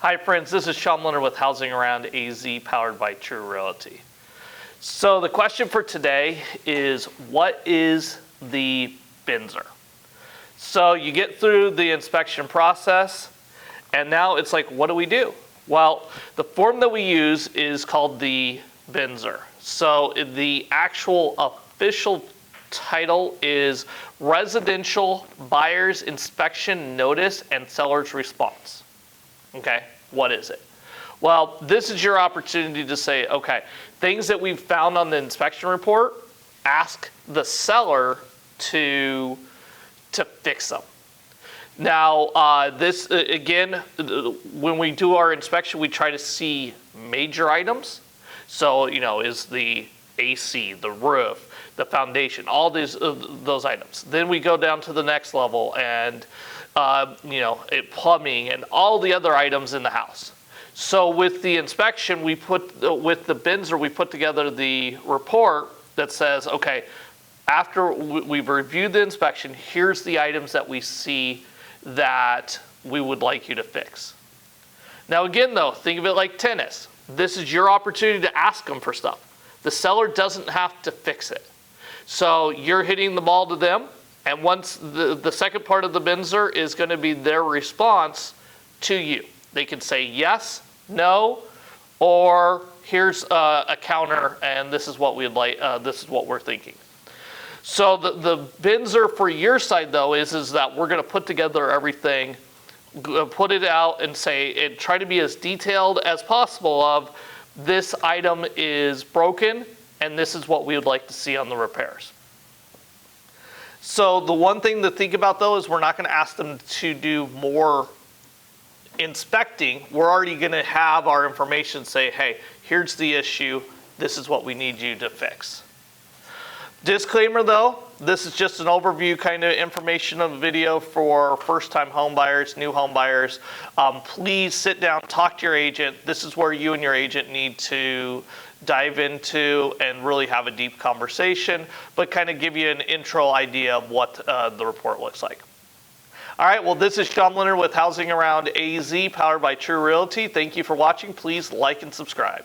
Hi friends, this is Sean Leonard with Housing Around AZ, powered by Tru Realty. So the question for today is, what is the BINSR? So you get through the inspection process, and now it's like, what do we do? Well, the form that we use is called the BINSR. So the actual official title is Residential Buyer's Inspection Notice and Seller's Response. Okay, what is it? Well, this is your opportunity to say, okay, things that we've found on the inspection report, ask the seller to fix them. Now, this, again, when we do our inspection, we try to see major items. So, you know, is the AC, the roof, the foundation, all these those items. Then we go down to the next level and, you know, plumbing and all the other items in the house. So with the inspection, we put, with the BINSR, we put together the report that says, okay, after we've reviewed the inspection, here's the items that we see that we would like you to fix. Now again though, think of it like tennis. This is your opportunity to ask them for stuff. The seller doesn't have to fix it. So you're hitting the ball to them, and once the second part of the BINSR is going to be their response to you. They can say yes, no, or here's a counter, and this is what we'd like. This is what we're thinking. So the BINSR for your side though is that we're going to put together everything, put it out, and say, and try to be as detailed as possible of this item is broken, and this is what we would like to see on the repairs. So the one thing to think about though is we're not going to ask them to do more inspecting. We're already going to have our information say, hey, here's the issue, this is what we need you to fix. Disclaimer though, this is just an overview kind of information of a video for first-time home buyers, new home buyers. Please sit down, talk to your agent. This is where you and your agent need to dive into and really have a deep conversation, but kind of give you an intro idea of what the report looks like. All right, well, this is Sean Leonard with Housing Around AZ, powered by Tru Realty. Thank you for watching. Please like and subscribe.